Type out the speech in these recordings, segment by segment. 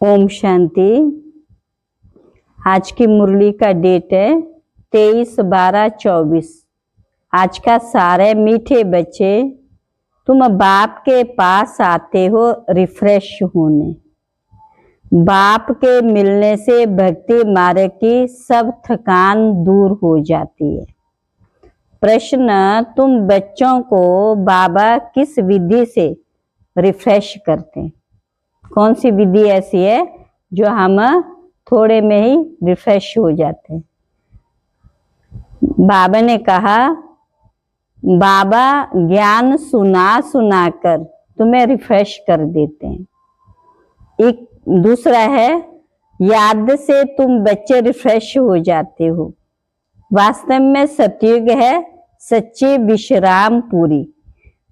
ओम शांति। आज की मुरली का डेट है 23/12/24। आज का सारे मीठे बच्चे तुम बाप के पास आते हो रिफ्रेश होने। बाप के मिलने से भक्ति मार्ग की सब थकान दूर हो जाती है। प्रश्न, तुम बच्चों को बाबा किस विधि से रिफ्रेश करते हैं? कौन सी विधि ऐसी है जो हम थोड़े में ही रिफ्रेश हो जाते हैं? बाबा ने कहा, बाबा ज्ञान सुना सुना कर तुम्हें रिफ्रेश कर देते हैं। एक दूसरा है, याद से तुम बच्चे रिफ्रेश हो जाते हो। वास्तव में सतयुग है सच्ची विश्राम पूरी।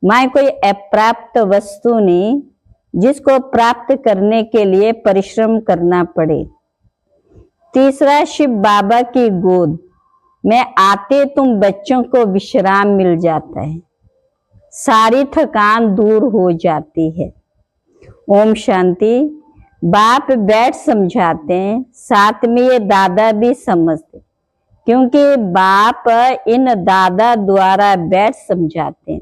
मैं कोई अप्राप्त वस्तु नहीं जिसको प्राप्त करने के लिए परिश्रम करना पड़े। तीसरा, शिव बाबा की गोद में आते तुम बच्चों को विश्राम मिल जाता है, सारी थकान दूर हो जाती है। ओम शांति। बाप बैठ समझाते हैं, साथ में ये दादा भी समझते, क्योंकि बाप इन दादा द्वारा बैठ समझाते हैं।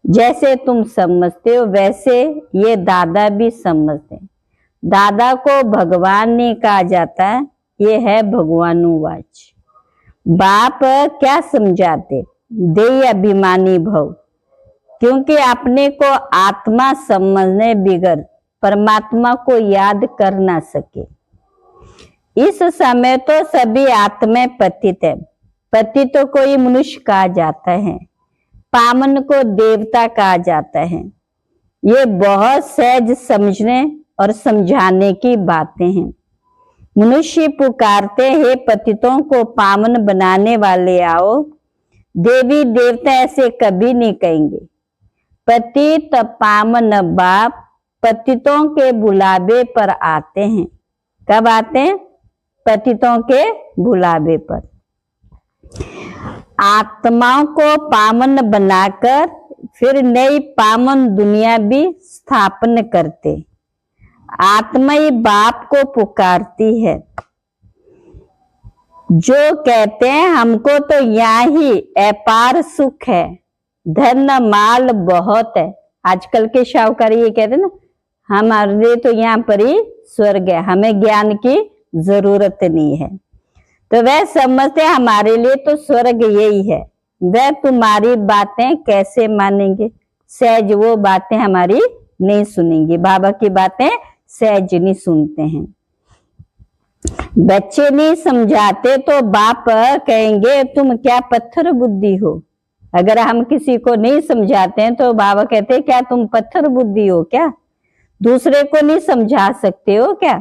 जैसे तुम समझते हो वैसे ये दादा भी समझते हैं। दादा को भगवान नहीं कहा जाता, ये है भगवानुवाच। बाप क्या समझाते? देय अभिमानी भव, क्योंकि अपने को आत्मा समझने बिगर परमात्मा को याद कर ना सके। इस समय तो सभी आत्माएं पतित है। पतित तो कोई मनुष्य कहा जाता है, पामन को देवता कहा जाता है। ये बहुत सहज समझने और समझाने की बातें हैं। मनुष्य पुकारते हैं, पतितों को पामन बनाने वाले आओ। देवी देवता ऐसे कभी नहीं कहेंगे। पतित पामन बाप पतितों के बुलावे पर आते हैं। कब आते हैं? पतितों के बुलावे पर। आत्माओं को पावन बनाकर फिर नई पावन दुनिया भी स्थापन करते। आत्मा ही बाप को पुकारती है। जो कहते हैं हमको तो यहाँ ही अपार सुख है, धन माल बहुत है। आजकल के शाहूकार ये कहते ना, हमारे लिए तो यहाँ पर ही स्वर्ग है, हमें ज्ञान की जरूरत नहीं है। तो वह समझते हमारे लिए तो स्वर्ग यही है। वह तुम्हारी बातें कैसे मानेंगे? सहज वो बातें हमारी नहीं सुनेंगे। बाबा की बातें सहज नहीं सुनते हैं। बच्चे नहीं समझाते तो बाप कहेंगे तुम क्या पत्थर बुद्धि हो। अगर हम किसी को नहीं समझाते हैं तो बाबा कहते हैं क्या तुम पत्थर बुद्धि हो क्या? दूसरे को नहीं समझा सकते हो क्या?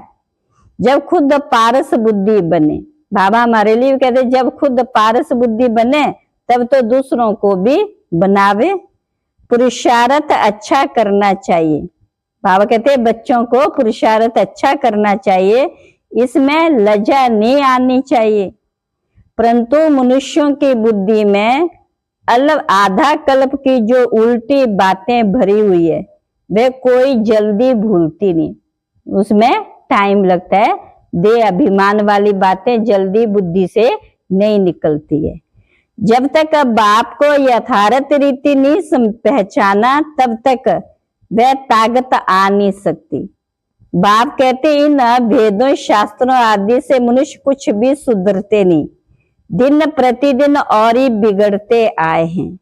जब खुद पारस बुद्धि बने, बाबा हमारे लिए कहते जब खुद पारस बुद्धि बने तब तो दूसरों को भी बनावे। पुरुषार्थ अच्छा करना चाहिए। बाबा कहते बच्चों को पुरुषार्थ अच्छा करना चाहिए, इसमें लज्जा नहीं आनी चाहिए। परंतु मनुष्यों की बुद्धि में आधा कल्प की जो उल्टी बातें भरी हुई है वे कोई जल्दी भूलती नहीं, उसमें टाइम लगता है। दे अभिमान वाली बातें जल्दी बुद्धि से नहीं निकलती है। जब तक बाप को यथार्थ रीति नहीं पहचाना तब तक वह ताकत आ नहीं सकती। बाप कहते इन भेदों शास्त्रों आदि से मनुष्य कुछ भी सुधरते नहीं, दिन प्रतिदिन और ही बिगड़ते आए हैं।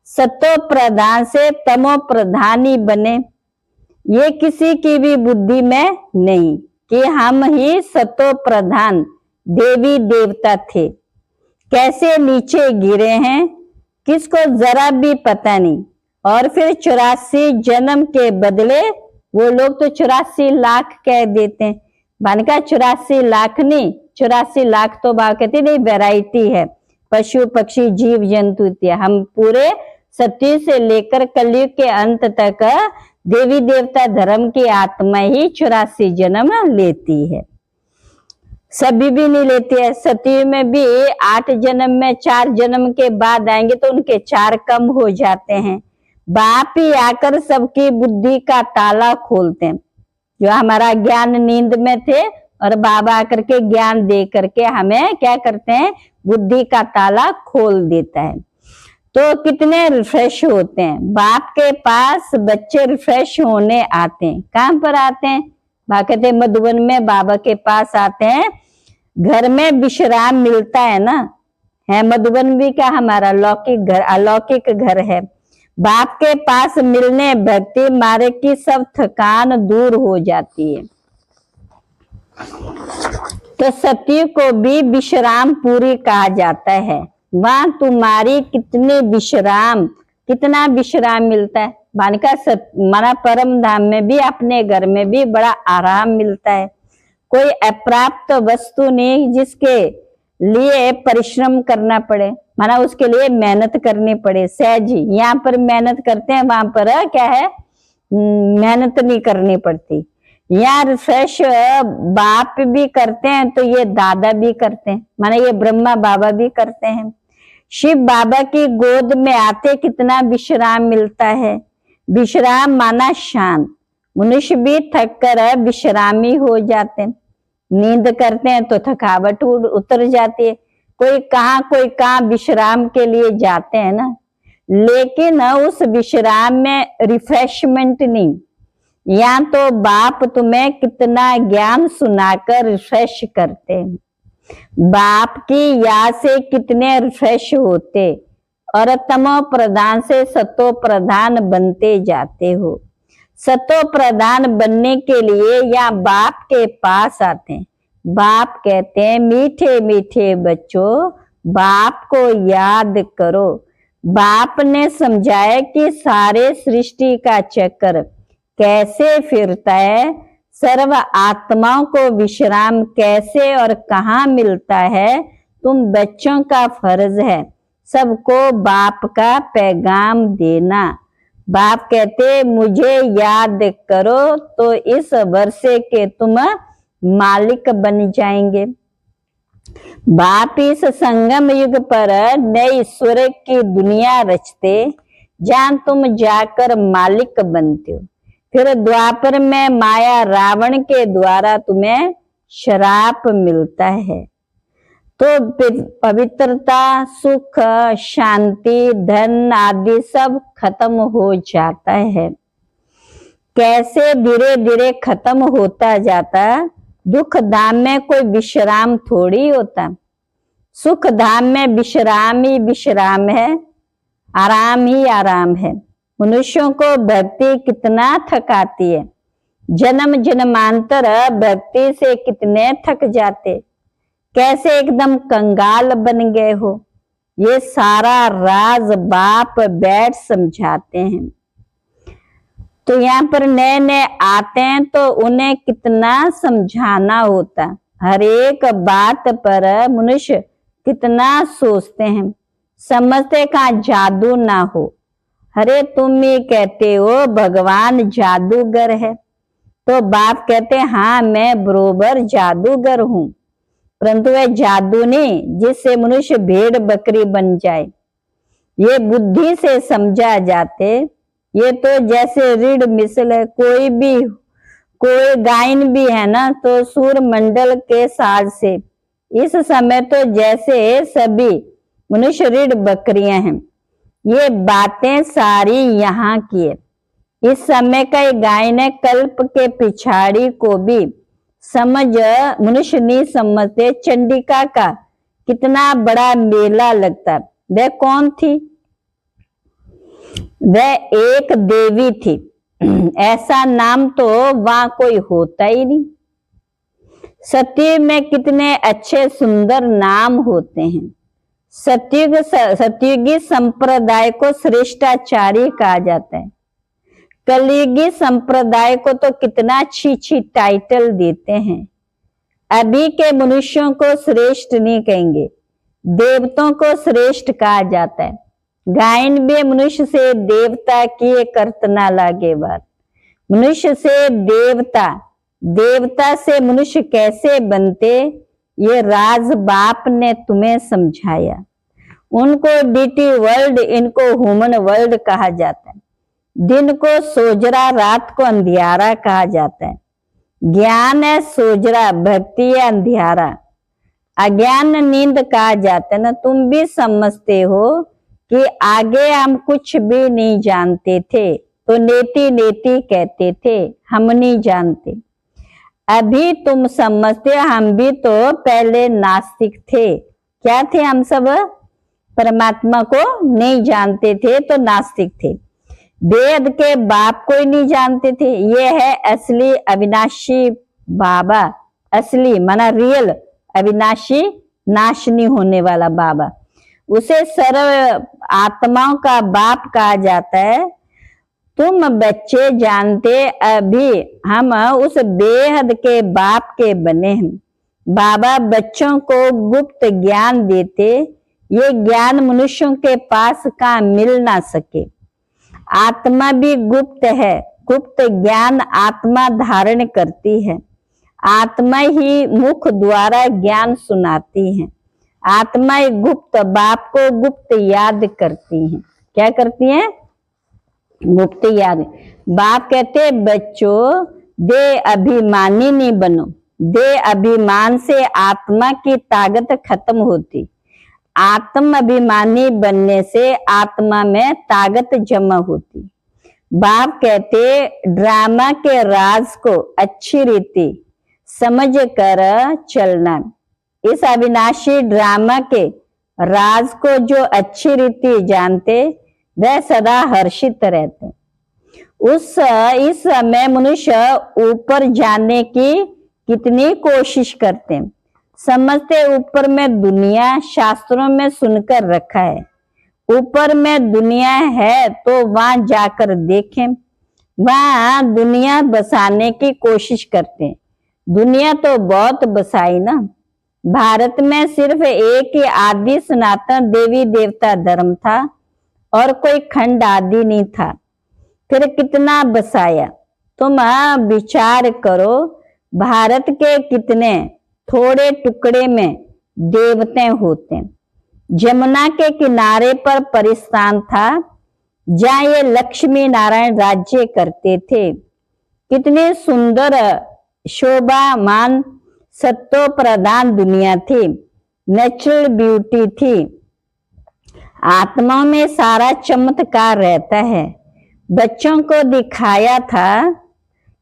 सतो प्रधान से तमो प्रधान ही बने, ये किसी की भी बुद्धि में नहीं कि हम ही सतो प्रधान देवी देवता थे। कैसे नीचे गिरे हैं किसको जरा भी पता नहीं। और फिर 84 जन्म के बदले वो लोग तो 84 लाख कह देते हैं। मान का 84 लाख नहीं, 84 लाख तो बात कहते नहीं, वैरायटी है, पशु पक्षी जीव जंतु इत्यादि। हम पूरे सत्य से लेकर कलयुग के अंत तक देवी देवता धर्म की आत्मा ही 84 जन्म लेती है। सभी भी नहीं लेती है। सती में भी 8 जन्म में 4 जन्म के बाद आएंगे तो उनके 4 कम हो जाते हैं। बाप ही आकर सबकी बुद्धि का ताला खोलते हैं। जो हमारा ज्ञान नींद में थे, और बाबा आकर के ज्ञान दे करके हमें क्या करते हैं, बुद्धि का ताला खोल देता है। तो कितने रिफ्रेश होते हैं। बाप के पास बच्चे रिफ्रेश होने आते हैं। कहाँ पर आते हैं, बाबा कहते हैं मधुबन में बाबा के पास आते हैं। घर में विश्राम मिलता है ना, है मधुबन भी क्या हमारा लौकिक घर, अलौकिक घर है। बाप के पास मिलने भक्ति मार्ग की सब थकान दूर हो जाती है। तो सत्य को भी विश्राम पूरी कहा जाता है। वहां तुम्हारी कितने विश्राम, कितना विश्राम मिलता है। माना परम धाम में भी, अपने घर में भी बड़ा आराम मिलता है। कोई अप्राप्त वस्तु नहीं जिसके लिए परिश्रम करना पड़े, माना उसके लिए मेहनत करनी पड़े। सहज ही यहाँ पर मेहनत करते हैं, वहां पर क्या है, मेहनत नहीं करनी पड़ती। यहाँ रिफ्रेश बाप भी करते हैं तो ये दादा भी करते हैं, माना ये ब्रह्मा बाबा भी करते हैं। शिव बाबा की गोद में आते कितना विश्राम मिलता है। विश्राम माना शांत। मनुष्य भी थक कर विश्रामी हो जाते हैं। नींद करते हैं तो थकावट उतर जाती है। कोई कहाँ विश्राम के लिए जाते हैं ना, लेकिन उस विश्राम में रिफ्रेशमेंट नहीं। यहाँ तो बाप तुम्हें कितना ज्ञान सुनाकर रिफ्रेश करते हैं। बाप की याद से कितने रिफ्रेश होते, और तमो प्रधान से सतो प्रधान बनते जाते हो। सतो प्रधान बनने के लिए या बाप के पास आते हैं। बाप कहते हैं मीठे मीठे बच्चों, बाप को याद करो। बाप ने समझाया कि सारे सृष्टि का चक्र कैसे फिरता है, सर्व आत्माओं को विश्राम कैसे और कहाँ मिलता है। तुम बच्चों का फर्ज है सबको बाप का पैगाम देना। बाप कहते मुझे याद करो तो इस वर्षे के तुम मालिक बन जाएंगे। बाप इस संगम युग पर नई स्वर्ग की दुनिया रचते, जहां तुम जाकर मालिक बनते हो। फिर द्वापर में माया रावण के द्वारा तुम्हें श्राप मिलता है। तो पवित्रता, सुख, शांति, धन आदि सब खत्म हो जाता है। कैसे धीरे धीरे खत्म होता जाता। दुख धाम में कोई विश्राम थोड़ी होता। सुख धाम में विश्राम ही विश्राम है, आराम ही आराम है। मनुष्यों को भक्ति कितना थकाती है। जन्म जन्मांतर भक्ति से कितने थक जाते, कैसे एकदम कंगाल बन गए हो। ये सारा राज बाप बैठ समझाते हैं। तो यहाँ पर नए नए आते हैं तो उन्हें कितना समझाना होता। हर एक बात पर मनुष्य कितना सोचते हैं, समझते का जादू ना हो। अरे तुम ही कहते हो भगवान जादूगर है, तो बाप कहते हाँ मैं बरोबर जादूगर हूं, परंतु वह जादू नहीं जिससे मनुष्य भेड़ बकरी बन जाए। ये बुद्धि से समझा जाते। ये तो जैसे रीढ़ मिसल है, कोई गायन भी है ना तो सूर्य मंडल के साज से। इस समय तो जैसे सभी मनुष्य रीढ़ बकरियां हैं। ये बातें सारी यहाँ की है। इस समय का ये गायन है, कल्प के पिछाड़ी को भी समझ मनुष्य नहीं समझते। चंडिका का कितना बड़ा मेला लगता। वह कौन थी? वह एक देवी थी। ऐसा नाम तो वहां कोई होता ही नहीं। सत्युग में कितने अच्छे सुंदर नाम होते हैं। सत्युगी संप्रदाय को श्रेष्ठाचारी कहा जाता है। कलयुगी संप्रदाय को तो कितना अच्छी टाइटल देते हैं। अभी के मनुष्यों को श्रेष्ठ नहीं कहेंगे, देवताओं को श्रेष्ठ कहा जाता है। गायन भी मनुष्य से देवता की करतना लागे बात। मनुष्य से देवता, देवता से मनुष्य कैसे बनते, ये राज बाप ने तुम्हें समझाया। उनको डीटी वर्ल्ड, इनको ह्यूमन वर्ल्ड कहा जाता है। दिन को सोजरा, रात को अंधियारा कहा जाता है। ज्ञान है सोजरा, भक्ति है अंधियारा। अज्ञान नींद कहा जाता है ना। तुम भी समझते हो कि आगे हम कुछ भी नहीं जानते थे, तो नेति नेति कहते थे, हम नहीं जानते। अभी तुम समझते हो, हम भी तो पहले नास्तिक थे। क्या थे हम सब? परमात्मा को नहीं जानते थे तो नास्तिक थे। वेद के बाप को ही नहीं जानते थे। ये है असली अविनाशी बाबा। असली माना रियल, अविनाशी नाश नहीं होने वाला बाबा। उसे सर्व आत्माओं का बाप कहा जाता है। तुम बच्चे जानते अभी हम उस बेहद के बाप के बने हैं। बाबा बच्चों को गुप्त ज्ञान देते। ये ज्ञान मनुष्यों के पास का मिल ना सके। आत्मा भी गुप्त है। गुप्त ज्ञान आत्मा धारण करती है। आत्मा ही मुख द्वारा ज्ञान सुनाती है। आत्मा ही गुप्त बाप को गुप्त याद करती है। क्या करती है? गुप्त याद। बाप कहते बच्चों दे अभिमानी नहीं बनो। दे अभिमान से आत्मा की ताकत खत्म होती। आत्म अभिमानी बनने से आत्मा में ताकत जमा होती। बाप कहते ड्रामा के राज को अच्छी रीति समझ कर चलना। इस अविनाशी ड्रामा के राज को जो अच्छी रीति जानते वह सदा हर्षित रहते। इस समय मनुष्य ऊपर जाने की कितनी कोशिश करते हैं। समझते ऊपर में दुनिया, शास्त्रों में सुनकर रखा है ऊपर में दुनिया है तो वहां जाकर देखें। वहां दुनिया बसाने की कोशिश करते हैं। दुनिया तो बहुत बसाई ना। भारत में सिर्फ एक ही आदि सनातन देवी देवता धर्म था और कोई खंड आदि नहीं था। फिर कितना बसाया। तुम विचार करो, भारत के कितने थोड़े टुकड़े में देवते होते हैं। जमुना के किनारे पर परिस्थान था जहाँ ये लक्ष्मी नारायण राज्य करते थे। कितनी सुंदर शोभामान सत्तो प्रधान दुनिया थी। नेचुरल ब्यूटी थी। आत्मा में सारा चमत्कार रहता है। बच्चों को दिखाया था।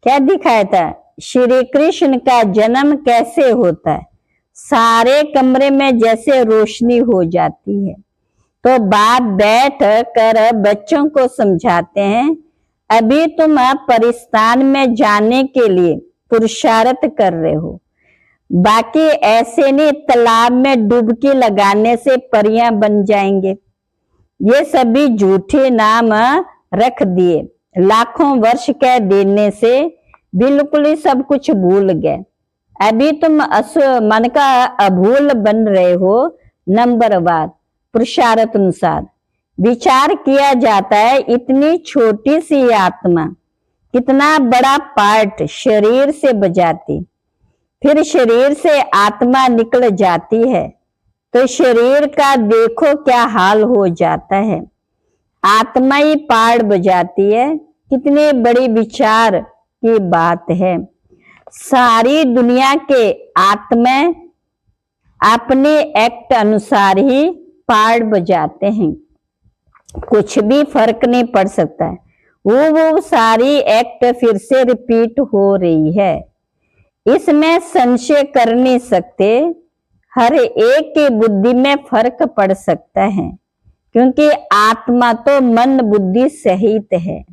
क्या दिखाया था? श्री कृष्ण का जन्म कैसे होता है। सारे कमरे में जैसे रोशनी हो जाती है। तो बाप बैठ कर बच्चों को समझाते हैं अभी तुम परिस्थान में जाने के लिए पुरुषार्थ कर रहे हो। बाकी ऐसे नहीं तालाब में डुबकी लगाने से परियां बन जाएंगे। ये सभी झूठे नाम रख दिए। लाखों वर्ष कह देने से बिल्कुल ही सब कुछ भूल गए। अभी तुम मन का अभूल बन रहे हो। नंबरवार पुरुषार्थ अनुसार विचार किया जाता है। इतनी छोटी सी आत्मा कितना बड़ा पार्ट शरीर से बजाती, फिर शरीर से आत्मा निकल जाती है तो शरीर का देखो क्या हाल हो जाता है। आत्मा ही पार्ट बजाती है। कितनी बड़ी विचार की बात है। सारी दुनिया के आत्मा अपने एक्ट अनुसार ही पार्ट बजाते हैं। कुछ भी फर्क नहीं पड़ सकता है। वो सारी एक्ट फिर से रिपीट हो रही है। इसमें संशय कर नहीं सकते। हर एक की बुद्धि में फर्क पड़ सकता है क्योंकि आत्मा तो मन बुद्धि सहित है।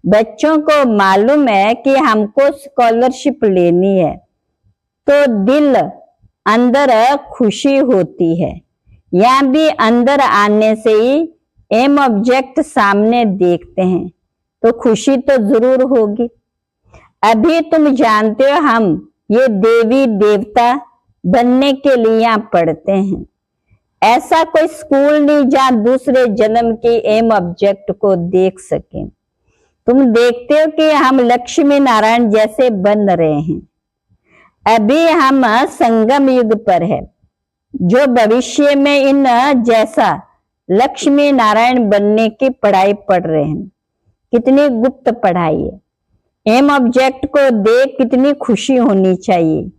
बच्चों को मालूम है कि हमको स्कॉलरशिप लेनी है तो दिल अंदर खुशी होती है। यहाँ भी अंदर आने से ही एम ऑब्जेक्ट सामने देखते हैं तो खुशी तो जरूर होगी। अभी तुम जानते हो हम ये देवी देवता बनने के लिए यहाँ पढ़ते हैं। ऐसा कोई स्कूल नहीं जहाँ दूसरे जन्म की एम ऑब्जेक्ट को देख सके। तुम देखते हो कि हम लक्ष्मी नारायण जैसे बन रहे हैं। अभी हम संगम युग पर है। जो भविष्य में इन जैसा लक्ष्मी नारायण बनने की पढ़ाई पढ़ रहे हैं। कितनी गुप्त पढ़ाई है। एम ऑब्जेक्ट को देख कितनी खुशी होनी चाहिए,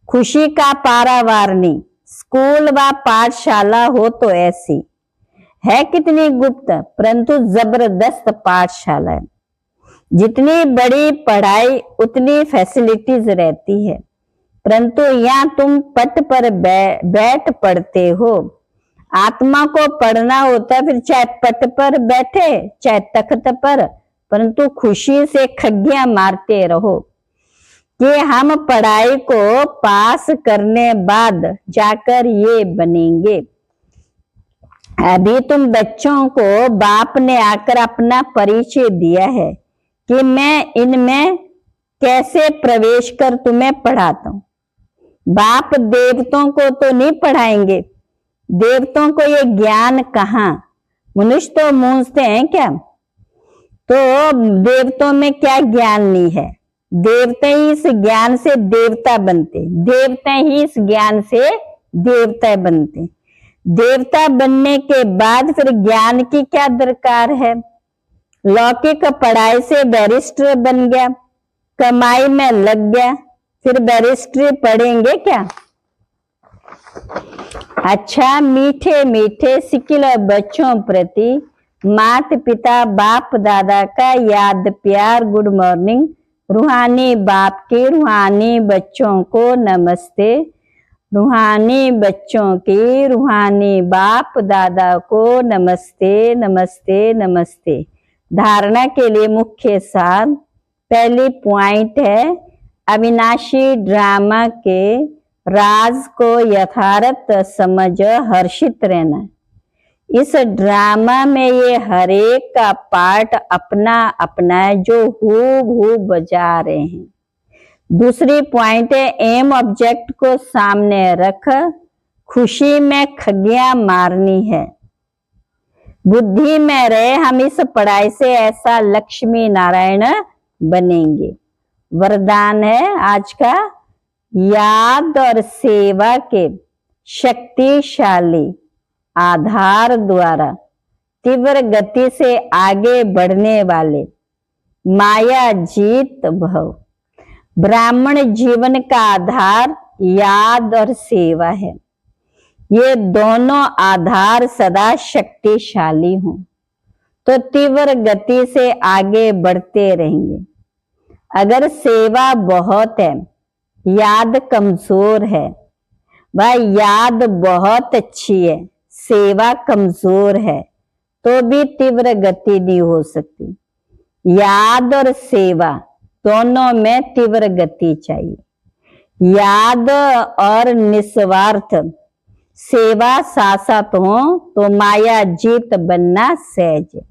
खुशी का पारावार नहीं। स्कूल व पाठशाला हो तो ऐसी है, कितनी गुप्त परंतु जबरदस्त पाठशाला है। जितनी बड़ी पढ़ाई उतनी फैसिलिटीज रहती है, परंतु यहाँ तुम पट पर बैठ पढ़ते हो। आत्मा को पढ़ना होता फिर चाहे पट पर बैठे चाहे तख्त पर, परंतु खुशी से खग्गियां मारते रहो कि हम पढ़ाई को पास करने बाद जाकर ये बनेंगे। अभी तुम बच्चों को बाप ने आकर अपना परिचय दिया है कि मैं इनमें कैसे प्रवेश कर तुम्हें पढ़ाता हूं। बाप देवताओं को तो नहीं पढ़ाएंगे, देवताओं को ये ज्ञान कहाँ, मनुष्य तो मूंझते हैं क्या। तो देवताओं में क्या ज्ञान नहीं है, देवता ही इस ज्ञान से देवता बनते, देवता ही इस ज्ञान से देवता बनते। देवता बनने के बाद फिर ज्ञान की क्या दरकार है। लौकिक पढ़ाई से बैरिस्टर बन गया, कमाई में लग गया, फिर बैरिस्ट्री पढ़ेंगे क्या। अच्छा, मीठे मीठे सिकिल बच्चों प्रति माता पिता बाप दादा का याद प्यार गुड मॉर्निंग। रूहानी बाप के रूहानी बच्चों को नमस्ते, रूहानी बच्चों की रूहानी बाप दादा को नमस्ते नमस्ते नमस्ते। धारणा के लिए मुख्य सार, पहली पॉइंट है अविनाशी ड्रामा के राज को यथार्थ समझ हर्षित रहना। इस ड्रामा में ये हर एक का पार्ट अपना अपना है जो हूबहू बजा रहे हैं। दूसरी पॉइंट है एम ऑब्जेक्ट को सामने रख खुशी में खग्गियां मारनी है। बुद्धि में रहे हम इस पढ़ाई से ऐसा लक्ष्मी नारायण बनेंगे। वरदान है आज का, याद और सेवा के शक्तिशाली आधार द्वारा तीव्र गति से आगे बढ़ने वाले माया जीत भव। ब्राह्मण जीवन का आधार याद और सेवा है। ये दोनों आधार सदा शक्तिशाली हों तो तीव्र गति से आगे बढ़ते रहेंगे। अगर सेवा बहुत है, याद कमजोर है, वह याद बहुत अच्छी है, सेवा कमजोर है, तो भी तीव्र गति नहीं हो सकती। याद और सेवा दोनों में तीव्र गति चाहिए। याद और निस्वार्थ सेवा साथ साथ हो तो माया जीत बनना सहज है।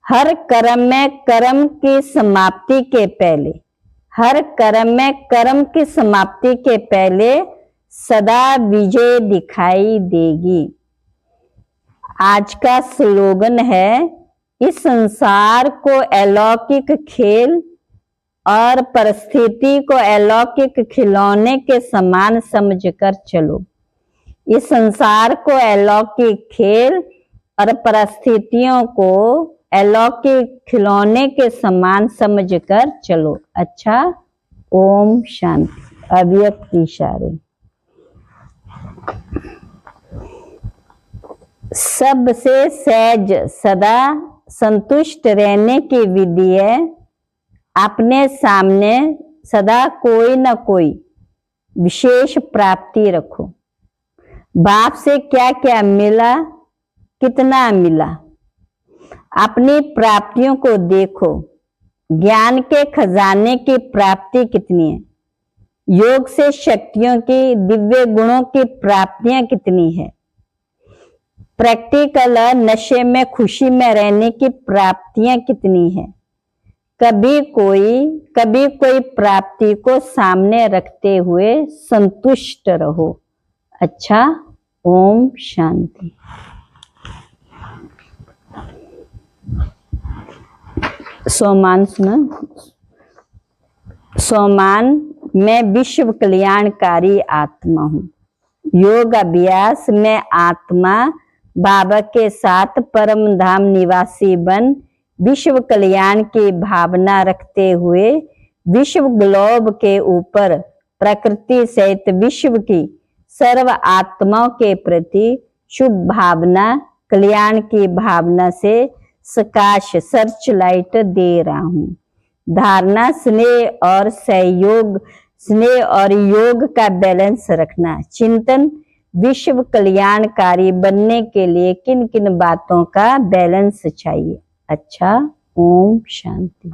हर कर्म में कर्म की समाप्ति के पहले, हर कर्म में कर्म की समाप्ति के पहले सदा विजय दिखाई देगी। आज का स्लोगन है, इस संसार को अलौकिक खेल और परिस्थिति को अलौकिक खिलौने के समान समझकर चलो। इस संसार को अलौकिक खेल और परिस्थितियों को अलौकिक खिलौने के समान समझकर चलो। अच्छा, ओम शांति। अव्यक्त इशारे। सबसे सहज सदा संतुष्ट रहने की विधि है, अपने सामने सदा कोई ना कोई विशेष प्राप्ति रखो। बाप से क्या क्या मिला, कितना मिला, अपनी प्राप्तियों को देखो। ज्ञान के खजाने की प्राप्ति कितनी है, योग से शक्तियों की दिव्य गुणों की प्राप्तियां कितनी है, प्रैक्टिकल नशे में खुशी में रहने की प्राप्तियां कितनी है। कभी कोई प्राप्ति को सामने रखते हुए संतुष्ट रहो। अच्छा, ओम शांति। सोमान सुना। सोमान, मैं विश्व कल्याणकारी आत्मा हूँ। योग अभ्यास में आत्मा बाबा के साथ परम धाम निवासी बन विश्व कल्याण की भावना रखते हुए विश्व ग्लोब के ऊपर प्रकृति सहित विश्व की सर्व आत्माओं के प्रति शुभ भावना, कल्याण की भावना से सकाश सर्च लाइट दे रहा हूं। धारणा स्नेह और सहयोग, स्नेह और योग का बैलेंस रखना। चिंतन विश्व कल्याणकारी बनने के लिए किन किन बातों का बैलेंस चाहिए। अच्छा, ओम शांति।